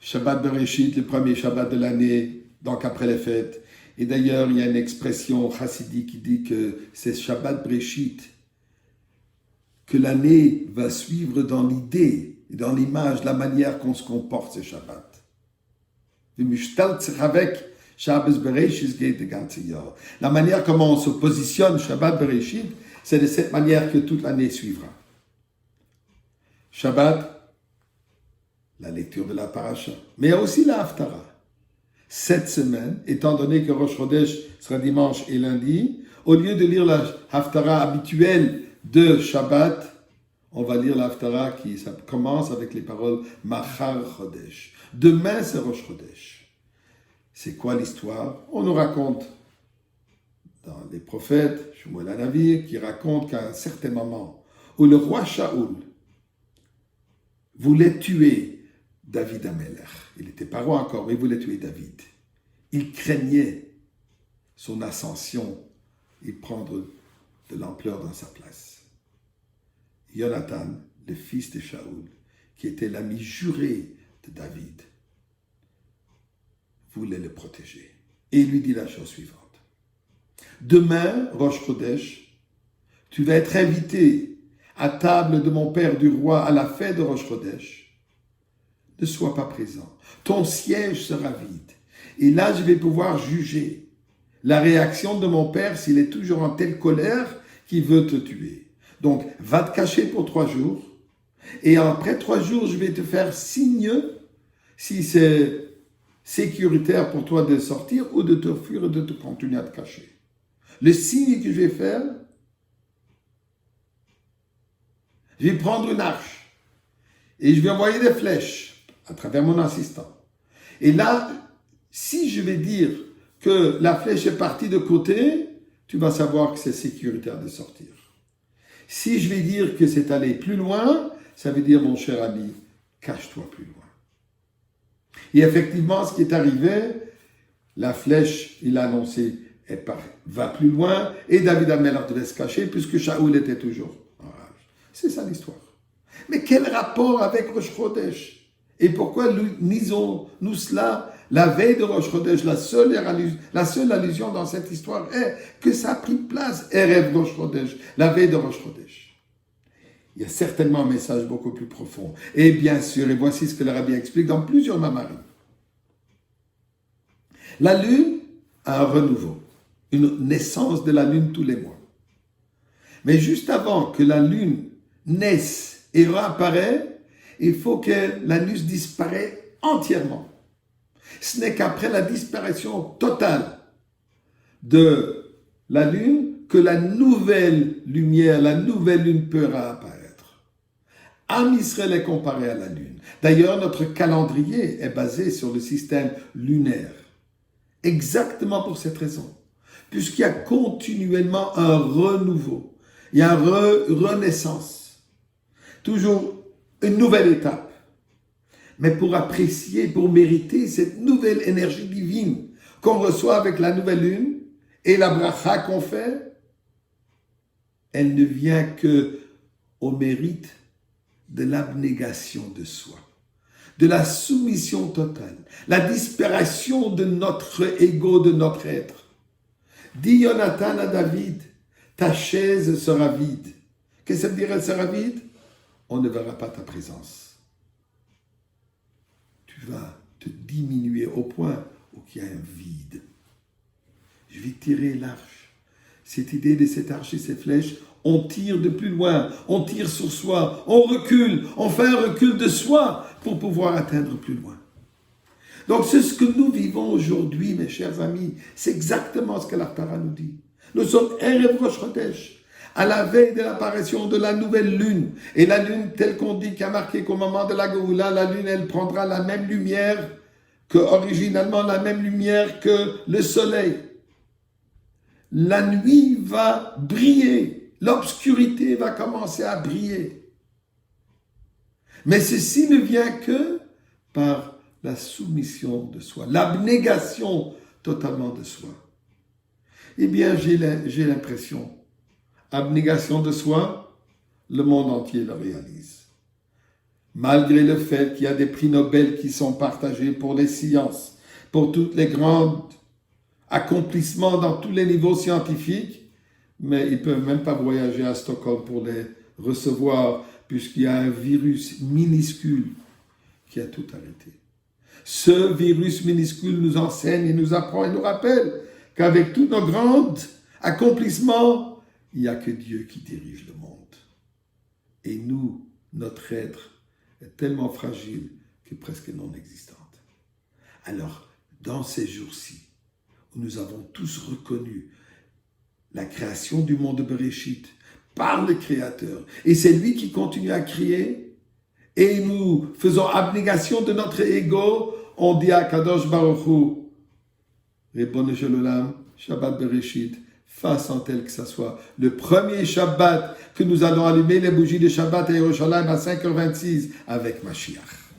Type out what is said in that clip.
Shabbat Bereshit, le premier Shabbat de l'année, donc après les fêtes. Et d'ailleurs, il y a une expression chassidique qui dit que c'est Shabbat Bereshit que l'année va suivre dans l'idée, dans l'image, la manière qu'on se comporte, ce Shabbat. La manière comment on se positionne, Shabbat Bereshit, c'est de cette manière que toute l'année suivra. Shabbat, la lecture de la paracha, mais il y a aussi la Haftara. Cette semaine, étant donné que Rosh Chodesh sera dimanche et lundi, au lieu de lire la Haftara habituelle de Shabbat, on va lire la Haftara qui ça commence avec les paroles Machar Chodesh. Demain, c'est Rosh Chodesh. C'est quoi l'histoire? On nous raconte dans les prophètes, Shmuel HaNavi, qui raconte qu'à un certain moment, où le roi Shaoul voulait tuer David Amelech. Il n'était pas roi encore, mais il voulait tuer David. Il craignait son ascension et prendre de l'ampleur dans sa place. Jonathan, le fils de Shaoul, qui était l'ami juré de David, voulait le protéger. Et il lui dit la chose suivante. Demain, Rosh Chodesh, tu vas être invité à table de mon père du roi à la fête de Rosh Chodesh. Ne sois pas présent. Ton siège sera vide. Et là, je vais pouvoir juger la réaction de mon père s'il est toujours en telle colère qu'il veut te tuer. Donc, va te cacher pour 3 jours. Et après 3 jours, je vais te faire signe si c'est sécuritaire pour toi de sortir ou de te fuir et de te continuer à te cacher. Le signe que je vais faire, je vais prendre une arche et je vais envoyer des flèches à travers mon assistant. Et là, si je vais dire que la flèche est partie de côté, tu vas savoir que c'est sécuritaire de sortir. Si je vais dire que c'est allé plus loin, ça veut dire, mon cher ami, cache-toi plus loin. Et effectivement, ce qui est arrivé, la flèche, il a annoncé, elle va plus loin, et David Amelech devait se cacher, puisque Shaoul était toujours en rage. C'est ça l'histoire. Mais quel rapport avec Rosh Chodesh? Et pourquoi lisons-nous cela la veille de Rosh Chodesh? La seule allusion dans cette histoire est que ça a pris place, Erev Rosh Chodesh, la veille de Rosh Chodesh. Il y a certainement un message beaucoup plus profond. Et bien sûr, et voici ce que le Rabbi explique dans plusieurs mamarim. La lune a un renouveau, une naissance de la lune tous les mois. Mais juste avant que la lune naisse et réapparaisse, il faut que la lune disparaisse entièrement. Ce n'est qu'après la disparition totale de la lune que la nouvelle lumière, la nouvelle lune peut réapparaître. Am Israël est comparé à la lune. D'ailleurs, notre calendrier est basé sur le système lunaire. Exactement pour cette raison. Puisqu'il y a continuellement un renouveau. Il y a une renaissance. Toujours une nouvelle étape. Mais pour apprécier, pour mériter cette nouvelle énergie divine qu'on reçoit avec la nouvelle lune et la bracha qu'on fait, elle ne vient que au mérite de l'abnégation de soi, de la soumission totale, la disparition de notre ego, de notre être. Dit Jonathan à David, ta chaise sera vide. Qu'est-ce que ça veut dire, elle sera vide? On ne verra pas ta présence. Tu vas te diminuer au point où il y a un vide. Je vais tirer l'arche. Cette idée de cette arche et ces flèches, on tire de plus loin, on tire sur soi, on recule, on fait un recul de soi pour pouvoir atteindre plus loin. Donc c'est ce que nous vivons aujourd'hui, mes chers amis. C'est exactement ce que l'Haftara nous dit. Nous sommes Erev Rosh Chodesh, à la veille de l'apparition de la nouvelle lune. Et la lune, telle qu'on dit, qui a marqué qu'au moment de la Géoula, la lune, elle prendra la même lumière que, originalement, la même lumière que le soleil. La nuit va briller, l'obscurité va commencer à briller. Mais ceci ne vient que par la soumission de soi, l'abnégation totalement de soi. Eh bien, j'ai l'impression, abnégation de soi, le monde entier le réalise. malgré le fait qu'il y a des prix Nobel qui sont partagés pour les sciences, pour tous les grands accomplissements dans tous les niveaux scientifiques, mais ils ne peuvent même pas voyager à Stockholm pour les recevoir, puisqu'il y a un virus minuscule qui a tout arrêté. Ce virus minuscule nous enseigne et nous apprend et nous rappelle qu'avec tous nos grands accomplissements, il n'y a que Dieu qui dirige le monde. Et nous, notre être est tellement fragile que presque non existante. Alors, dans ces jours-ci, où nous avons tous reconnu la création du monde de Bereshit par le Créateur, et c'est lui qui continue à créer, et nous faisons abnégation de notre ego, on dit à Kadosh Baruch Hu, Ribono Shel Olam, Shabbat Bereshit, façon telle que ça soit le premier Shabbat que nous allons allumer les bougies de Shabbat à Yerushalayim à 5h26 avec Mashiach.